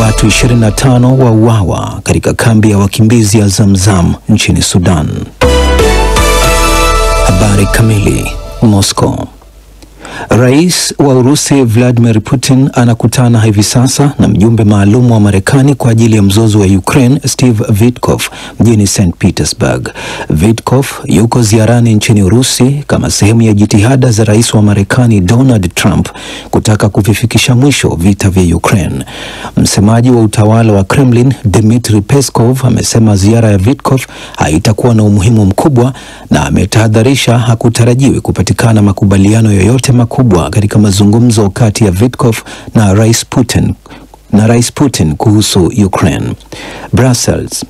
Watu 25 wauawa katika kambi ya wakimbizi ya Zamzam nchini Sudan. Habari kamili. Moscow. Rais wa Urusi Vladimir Putin anakutana hivi sasa na mjumbe maalum wa Marekani kwa ajili ya mzozo wa Ukraine Steve Witkoff mjini St. Petersburg. Witkoff yuko ziarani nchini Urusi kama sehemu ya jitihada za rais wa Marekani Donald Trump kutaka kuvifikisha mwisho vita vya Ukraine. Msemaji wa utawala wa Kremlin Dmitry Peskov amesema ziara ya Witkoff haitakuwa na umuhimu mkubwa na ametahadharisha hakutarajiwi kupatikana makubaliano yoyote makubwa katika mazungumzo kati ya Witkoff na Rais Putin kuhusu Ukraine. Brussels.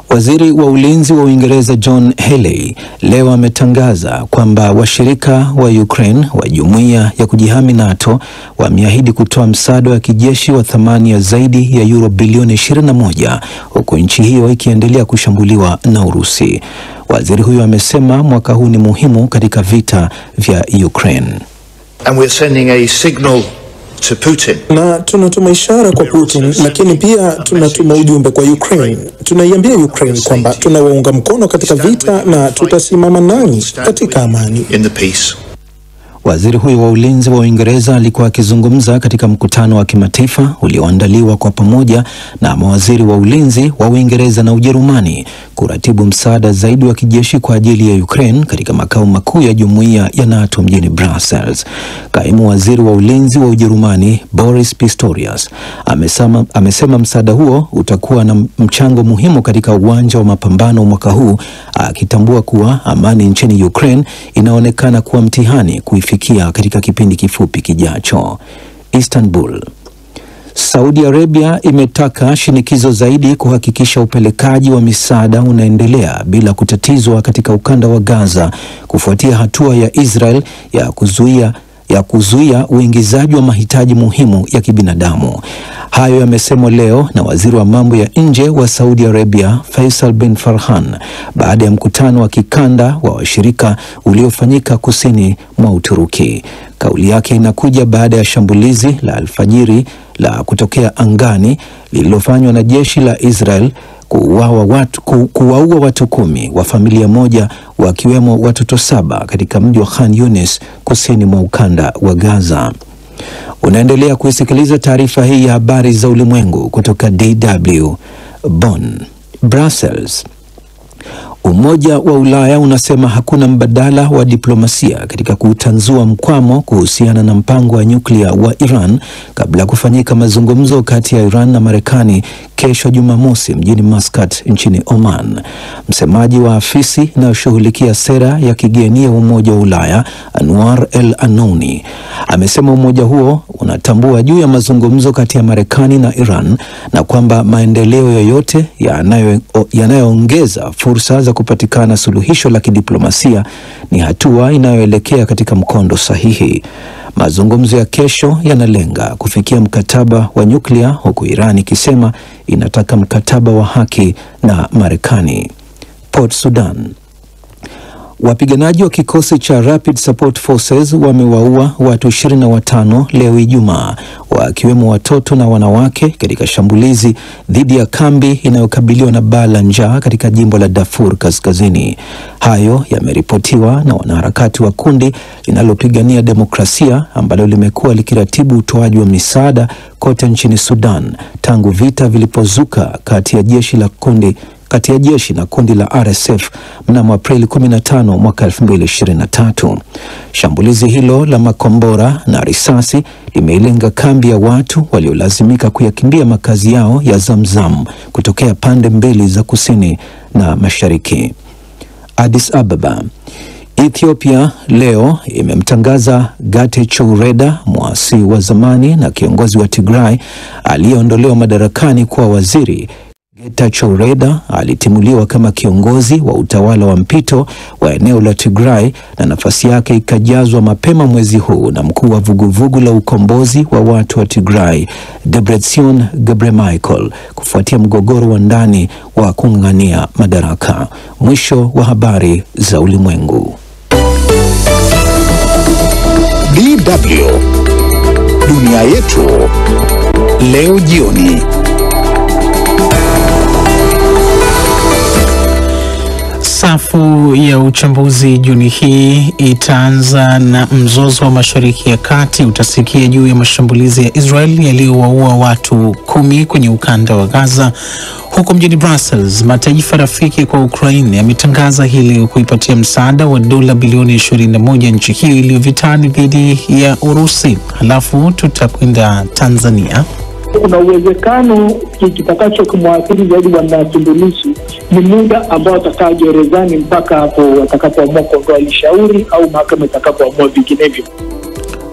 Waziri wa ulinzi wa Uingereza John Healey leo ametangaza kwamba washirika wa Ukraine wa jumuiya ya kujihami NATO wameahidi kutoa msaada wa kijeshi wa thamani ya zaidi ya euro bilioni 21 huku nchi hiyo ikiendelea kushambuliwa na Urusi. Waziri huyo amesema mwaka huu ni muhimu katika vita vya Ukraine. And we're sending a signal to Putin. Na tunatuma ishara kwa Putin, lakini pia tunatuma ujumbe kwa Ukraine. Tunaiambia Ukraine kwamba tunawaunga mkono katika vita na tutasimama nanyi katika amani. In the peace. Waziri huyo wa ulinzi wa Uingereza alikuwa akizungumza katika mkutano wa kimataifa ulioandaliwa kwa pamoja na mawaziri wa ulinzi wa Uingereza na Ujerumani kuratibu msaada zaidi wa kijeshi kwa ajili ya Ukraine katika makao makuu ya jumuiya ya NATO mjini Brussels. Kaimu waziri wa ulinzi wa Ujerumani Boris Pistorius amesema msaada huo utakuwa na mchango muhimu katika uwanja wa mapambano mwaka huu, akitambua kuwa amani nchini Ukraine inaonekana kuwa mtihani kuifikia katika kipindi kifupi kijacho. Istanbul. Saudi Arabia imetaka shinikizo zaidi kuhakikisha upelekaji wa misaada unaendelea bila kutatizwa katika ukanda wa Gaza kufuatia hatua ya Israel ya kuzuia uingizaji wa mahitaji muhimu ya kibinadamu. Hayo yamesemwa leo na waziri wa mambo ya nje wa Saudi Arabia Faisal bin Farhan baada ya mkutano wa kikanda wa washirika uliofanyika kusini mwa Uturuki. Kauli yake inakuja baada ya shambulizi la alfajiri la kutokea angani lililofanywa na jeshi la Israel kuwaua watu 10 wa familia moja wakiwemo watoto 7 katika mji wa Khan Yunis kusini mwa ukanda wa Gaza. Unaendelea kuisikiliza taarifa hii ya habari za ulimwengu kutoka DW Bonn. Brussels. Umoja wa Ulaya unasema hakuna mbadala wa diplomasia katika kutanzua mkwamo kuhusiana na mpango wa nyuklia wa Iran kabla kufanyika mazungumzo kati ya Iran na Marekani kesho Jumamosi mjini Muscat nchini Oman. Msemaji wa afisi inayoshughulikia sera ya kigeni ya Umoja wa Ulaya Anwar El Anouni amesema umoja huo unatambua juu ya mazungumzo kati ya Marekani na Iran na kwamba maendeleo yoyote yanayoongeza fursa za kupatikana suluhisho la kidiplomasia ni hatua inayoelekea katika mkondo sahihi. Mazungumzo ya kesho yanalenga kufikia mkataba wa nyuklia huku Iran ikisema inataka mkataba wa haki na Marekani. Port Sudan. Wapiganaji wa kikosi cha Rapid Support Forces wamewaua watu 25 leo Ijumaa, wakiwemo watoto na wanawake katika shambulizi dhidi ya kambi inayokabiliwa na baa la njaa katika jimbo la Darfur Kaskazini. Hayo yameripotiwa na wanaharakati wa kundi linalopigania demokrasia ambalo limekuwa likiratibu utoaji wa misaada kote nchini Sudan tangu vita vilipozuka kati ya jeshi na kundi la RSF mnamo Aprili 15 mwaka 2023. Shambulizi hilo la makombora na risasi limeilenga kambi ya watu waliolazimika kuyakimbia makazi yao ya Zamzam kutokea pande mbili za kusini na mashariki. Addis Ababa. Ethiopia leo imemtangaza Getachew Reda, mwasi wa zamani na kiongozi wa Tigray aliyeondolewa madarakani, kuwa waziri. Getachew Reda alitimuliwa kama kiongozi wa utawala wa mpito wa eneo la Tigray na nafasi yake ikajazwa mapema mwezi huu na mkuu wa vuguvugu la ukombozi wa watu wa Tigray Debretsion Gebremichael kufuatia mgogoro wa ndani wa kung'ang'ania madaraka. Mwisho wa habari za ulimwengu. DW Dunia Yetu leo jioni. Safu ya uchambuzi jioni hii itaanza na mzozo wa Mashariki ya Kati. Utasikia juu ya mashambulizi ya Israel yaliyowaua watu 10 kwenye ukanda wa Gaza. Huko mjini Brussels, mataifa rafiki kwa Ukraine yametangaza hili kuipatia msaada wa dola bilioni 21 nchi hiyo iliyovitani dhidi ya Urusi. Halafu tutakwenda Tanzania. Kuna uwezekano kitakacho kumwathiri zaidi Bwana Tundu Lissu ni muda ambao atakaa gerezani mpaka hapo watakapoamua kuondoa shauri au mahakama itakapoamua vinginevyo.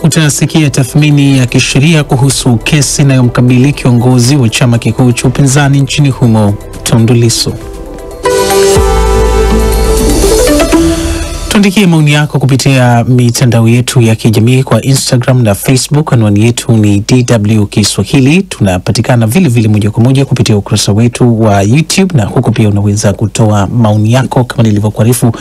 Utasikia tathmini ya kisheria kuhusu kesi inayomkabili kiongozi wa chama kikuu cha upinzani nchini humo, Tundu Lissu. Tuandikie maoni yako kupitia mitandao yetu ya kijamii kwa Instagram na Facebook. Anwani yetu ni DW Kiswahili. Tunapatikana vile vile moja kwa moja kupitia ukurasa wetu wa YouTube, na huko pia unaweza kutoa maoni yako kama nilivyokuarifu.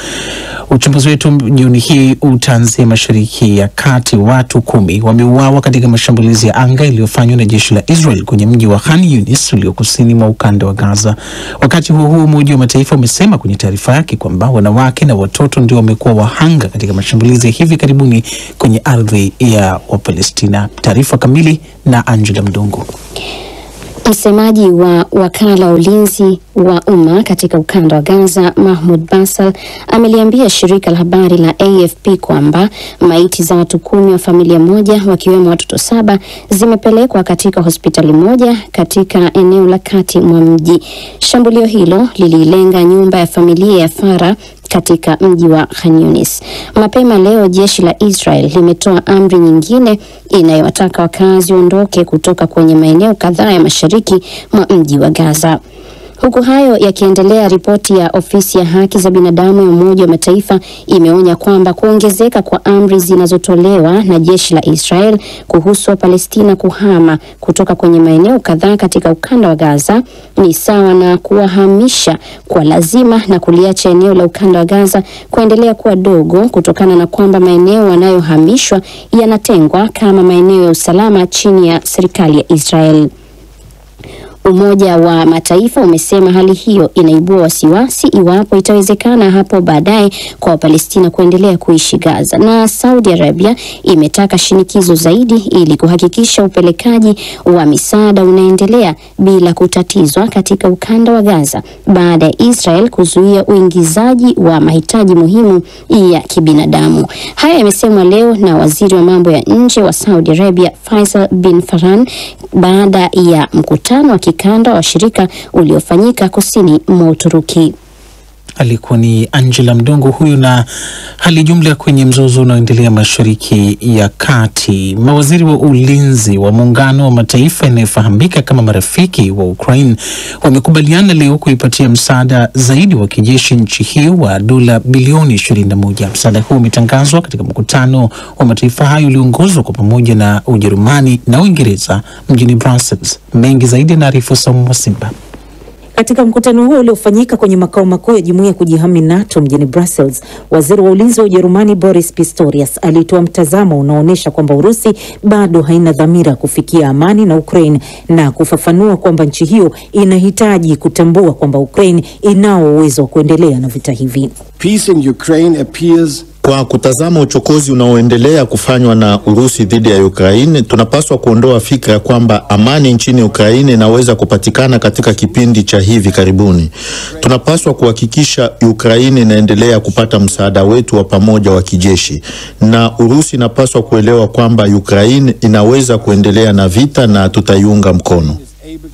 Uchambuzi wetu jioni hii utaanzia Mashariki ya Kati. Watu 10 wameuawa katika mashambulizi ya anga iliyofanywa na jeshi la Israel kwenye mji wa Khan Yunis ulio kusini mwa ukanda wa Gaza. Wakati huo huo, Umoja wa Mataifa umesema kwenye taarifa yake kwamba wanawake na watoto ndio wamekuwa wahanga katika mashambulizi ya hivi karibuni kwenye ardhi ya Wapalestina. Taarifa kamili na Angela Mdungu. Msemaji wa wakala wa ulinzi wa umma katika ukanda wa Gaza, Mahmoud Basal, ameliambia shirika la habari la AFP kwamba maiti za watu 10 wa familia moja wakiwemo watoto 7 zimepelekwa katika hospitali moja katika eneo la kati mwa mji. Shambulio hilo lililenga nyumba ya familia ya Farah katika mji wa Khan Yunis. Mapema leo jeshi la Israel limetoa amri nyingine inayowataka wakazi waondoke kutoka kwenye maeneo kadhaa ya mashariki mwa mji wa Gaza. Huku hayo yakiendelea, ripoti ya ofisi ya haki za binadamu ya Umoja wa Mataifa imeonya kwamba kuongezeka kwa amri zinazotolewa na jeshi la Israel kuhusu Wapalestina kuhama kutoka kwenye maeneo kadhaa katika ukanda wa Gaza ni sawa na kuwahamisha kwa lazima na kuliacha eneo la ukanda wa Gaza kuendelea kuwa dogo, kutokana na kwamba maeneo yanayohamishwa yanatengwa kama maeneo ya usalama chini ya serikali ya Israel. Umoja wa Mataifa umesema hali hiyo inaibua wasiwasi iwapo itawezekana hapo baadaye kwa Wapalestina kuendelea kuishi Gaza. Na Saudi Arabia imetaka shinikizo zaidi ili kuhakikisha upelekaji wa misaada unaendelea bila kutatizwa katika ukanda wa Gaza baada ya Israel kuzuia uingizaji wa mahitaji muhimu ya kibinadamu. Haya yamesemwa leo na waziri wa mambo ya nje wa Saudi Arabia, Faisal bin Farhan, baada ya mkutano wa kikanda wa shirika uliofanyika kusini mwa Uturuki. Alikuwa ni Angela Mdungu huyu. Na hali jumla kwenye mzozo unaoendelea Mashariki ya Kati. Mawaziri wa ulinzi wa muungano wa mataifa yanayofahamika kama marafiki wa Ukraine wamekubaliana leo kuipatia msaada zaidi wa kijeshi nchi hiyo wa dola bilioni 21. Msaada huu umetangazwa katika mkutano wa mataifa hayo ulioongozwa kwa pamoja na Ujerumani na Uingereza mjini Brussels. Mengi zaidi na arifu Saumu Simba. Katika mkutano huo uliofanyika kwenye makao makuu ya Jumuiya ya Kujihami NATO mjini Brussels, waziri wa ulinzi wa Ujerumani Boris Pistorius alitoa mtazamo unaoonyesha kwamba Urusi bado haina dhamira kufikia amani na Ukraine, na kufafanua kwamba nchi hiyo inahitaji kutambua kwamba Ukraine inao uwezo wa kuendelea na vita hivi. Peace in Ukraine appears. Kwa kutazama uchokozi unaoendelea kufanywa na Urusi dhidi ya Ukraine, tunapaswa kuondoa fikra kwamba amani nchini Ukraine inaweza kupatikana katika kipindi cha hivi karibuni. Tunapaswa kuhakikisha Ukraine inaendelea kupata msaada wetu wa pamoja wa kijeshi, na Urusi inapaswa kuelewa kwamba Ukraine inaweza kuendelea na vita na tutaiunga mkono.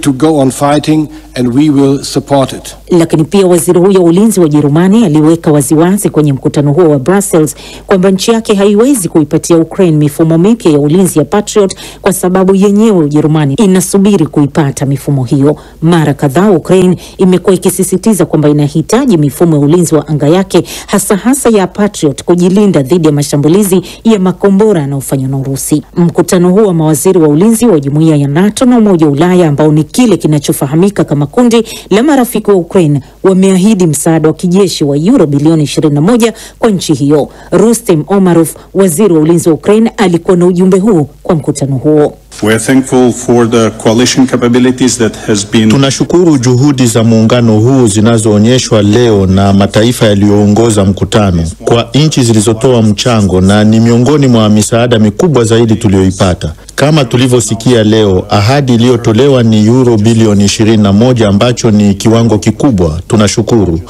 To go on fighting and we will support it. Lakini pia waziri huyo wa ulinzi wa Ujerumani aliweka waziwazi kwenye mkutano huo wa Brussels kwamba nchi yake haiwezi kuipatia Ukraine mifumo mipya ya ulinzi ya Patriot kwa sababu yenyewe Ujerumani inasubiri kuipata mifumo hiyo. Mara kadhaa Ukraine imekuwa ikisisitiza kwamba inahitaji mifumo ya ulinzi wa anga yake hasa ya Patriot kujilinda dhidi ya mashambulizi ya makombora yanayofanywa na Urusi. Mkutano huo wa mawaziri wa ulinzi wa Jumuiya ya NATO na Umoja wa Ulaya, ambao ni kile kinachofahamika kama kundi la marafiki wa Ukraine, wameahidi msaada wa kijeshi wa euro bilioni 21 kwa nchi hiyo. Rustem Omarov, waziri wa ulinzi wa Ukraine, alikuwa na ujumbe huu kwa mkutano huo. We are thankful for the coalition capabilities that has been. Tunashukuru juhudi za muungano huu zinazoonyeshwa leo na mataifa yaliyoongoza mkutano kwa nchi zilizotoa mchango, na ni miongoni mwa misaada mikubwa zaidi tuliyoipata. Kama tulivyosikia leo, ahadi iliyotolewa ni euro bilioni 21 ambacho ni kiwango kikubwa. Tunashukuru.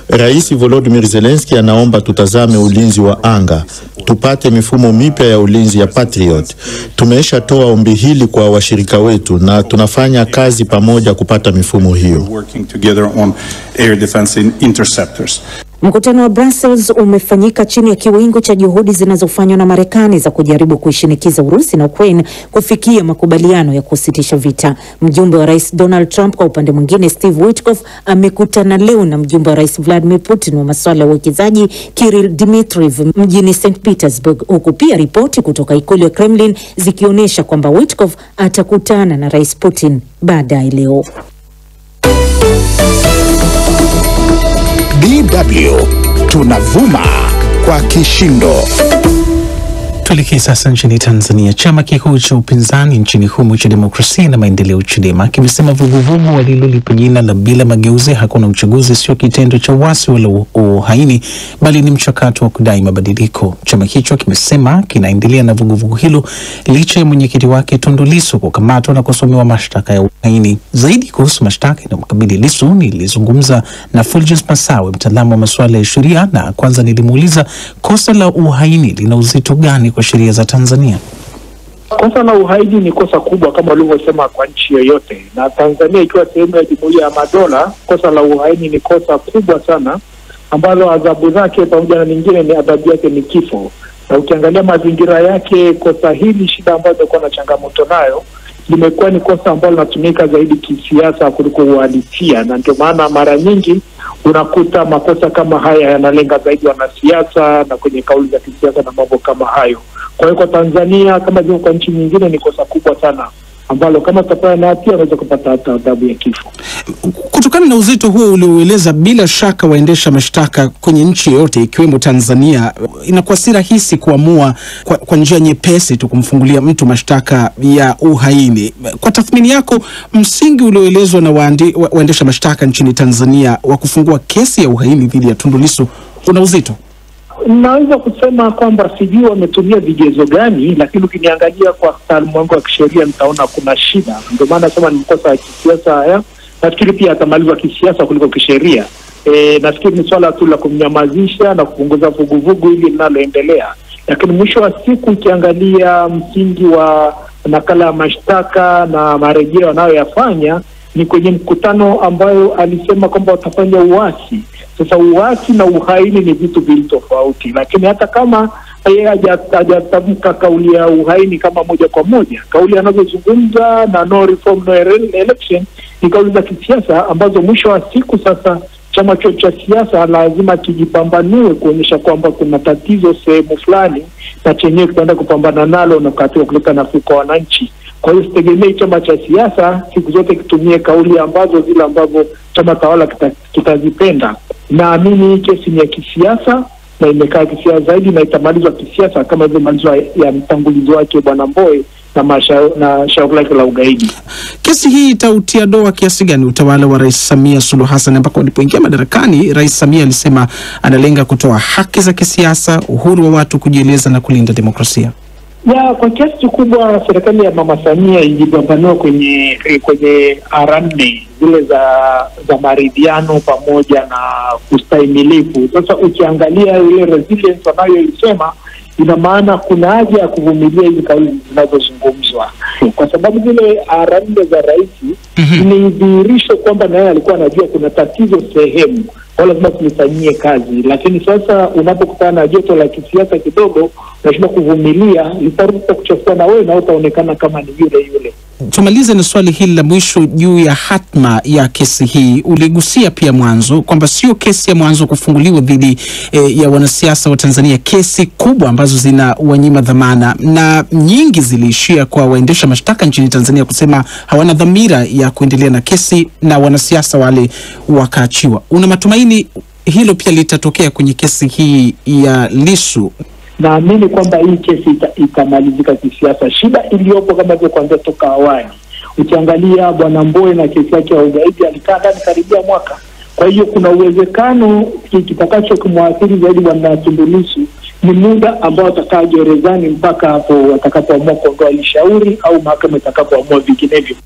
Rais Volodymyr Zelensky anaomba tutazame ulinzi wa anga, tupate mifumo mipya ya ulinzi ya Patriot. Tumeshatoa ombi hili kwa washirika wetu na tunafanya kazi pamoja kupata mifumo hiyo. Mkutano wa Brussels umefanyika chini ya kiwingu cha juhudi zinazofanywa na Marekani za kujaribu kuishinikiza Urusi na Ukraine kufikia makubaliano ya kusitisha vita. Mjumbe wa Rais Donald Trump kwa upande mwingine, Steve Witkoff, amekutana leo na mjumbe wa Rais Vladimir Putin wa masuala ya uwekezaji Kirill Dmitriev mjini St. Petersburg, huku pia ripoti kutoka ikulu ya Kremlin zikionyesha kwamba Witkoff atakutana na Rais Putin baadaye leo. DW tunavuma kwa kishindo. Tuelekee sasa nchini Tanzania. Chama kikuu cha upinzani nchini humo cha Demokrasia na Maendeleo, Chadema, kimesema vuguvugu walilolipa jina la bila mageuzi hakuna uchaguzi sio kitendo cha uasi wala uhaini, bali ni mchakato wa kudai mabadiliko. Chama hicho kimesema kinaendelea na vuguvugu hilo licha ya mwenyekiti wake Tundu Lissu kukamatwa na kusomewa mashtaka ya uhaini. Zaidi kuhusu mashtaka yanayomkabili Lissu nilizungumza na Fulgence Masawe, mtaalamu wa masuala ya sheria, na kwanza nilimuuliza kosa la uhaini lina uzito gani kwa sheria za Tanzania. Kosa la uhaini ni kosa kubwa kama ulivyosema kwa nchi yoyote, na Tanzania ikiwa sehemu ya Jumuiya ya Madola, kosa la uhaini ni kosa kubwa sana ambalo adhabu zake pamoja na nyingine ni adhabu yake ni kifo. Na ukiangalia mazingira yake, kosa hili, shida ambayo imekuwa na changamoto nayo, limekuwa ni kosa ambalo linatumika zaidi kisiasa kuliko uhalisia, na ndio maana mara nyingi unakuta makosa kama haya yanalenga zaidi wanasiasa na kwenye kauli za kisiasa na mambo kama hayo. Kwa hiyo kwa Tanzania kama vile kwa nchi nyingine ni kosa kubwa sana ambalo kama tutapata na hatia anaweza kupata hata adhabu ya kifo. Kutokana na uzito huo ulioeleza, bila shaka waendesha mashtaka kwenye nchi yoyote ikiwemo Tanzania inakuwa si rahisi kuamua kwa njia nyepesi tu kumfungulia mtu mashtaka ya uhaini. Kwa tathmini yako, msingi ulioelezwa na waendesha mashtaka nchini Tanzania wa kufungua kesi ya uhaini dhidi ya Tundu Lissu una uzito? Naweza kusema kwamba sijui wametumia vigezo gani, lakini ukiniangalia kwa mtaalamu wangu wa kisheria nitaona kuna shida. Ndio maana nasema ni mkosa ya kisiasa haya. Nafikiri pia atamalizwa kisiasa kuliko kisheria. Nafikiri ni swala tu la kumnyamazisha na kupunguza vuguvugu hili linaloendelea. Lakini mwisho wa siku ukiangalia msingi wa nakala ya mashtaka na marejeo anayoyafanya ni kwenye mkutano ambayo alisema kwamba watafanya uasi. Sasa uasi na uhaini ni vitu vili tofauti, lakini hata kama yeye hajatamka kauli ya uhaini kama moja kwa moja, kauli anazozungumza na no reform no election ni kauli za kisiasa ambazo mwisho wa siku sasa chama cha siasa lazima kijipambanue kuonyesha kwamba kuna tatizo sehemu fulani na chenyewe kitaenda kupambana nalo na katika kuleta nafuu kwa wananchi. Kwa hiyo sitegemei chama cha siasa siku zote kitumie kauli ambazo zile ambavyo chama tawala kitazipenda. Naamini hii kesi ni ya kisiasa na imekaa kisiasa zaidi na itamalizwa kisiasa kama hivyo malizwa ya mtangulizi wake Bwana Mbowe na shauri lake la ugaidi. Kesi hii itautia doa kiasi gani utawala wa Rais Samia Suluhu Hassan ambako alipoingia madarakani Rais Samia alisema analenga kutoa haki za kisiasa, uhuru wa watu kujieleza na kulinda demokrasia? Kwa kiasi kikubwa serikali ya Mama Samia ilijipambanua kwenye R4 zile za maridhiano pamoja na ustahimilifu. Sasa ukiangalia ile resilience wanayoisema, ina maana kuna haja ya kuvumilia hizi kauli zinazozungumzwa, kwa sababu zile R4 za rais ni dhihirisho kwamba naye alikuwa anajua kuna tatizo sehemu, kwa lazima tulifanyie kazi. Lakini sasa unapokutana na joto la kisiasa kidogo, unashindwa kuvumilia, litaruka kuchafua na wewe na utaonekana kama ni yule. Tumalize na swali hili la mwisho juu ya hatma ya kesi hii. Uligusia pia mwanzo kwamba sio kesi ya mwanzo kufunguliwa dhidi ya wanasiasa wa Tanzania, kesi kubwa ambazo zina wanyima dhamana, na nyingi ziliishia kwa waendesha mashtaka nchini Tanzania kusema hawana dhamira ya kuendelea na kesi na wanasiasa wale wakaachiwa. Una matumaini hilo pia litatokea kwenye kesi hii ya Lissu? naamini kwamba hii kesi itamalizika kisiasa. Shida iliyopo kama hivyo kuanzia toka awali, ukiangalia Bwana Mbowe na kesi yake ya ugaidi alikaa ndani karibia mwaka. Kwa hiyo kuna uwezekano kitakacho kumwathiri zaidi Bwana Tundu Lissu ni muda ambao atakaa gerezani mpaka hapo watakapoamua kuondoa shauri au mahakama itakapoamua vinginevyo.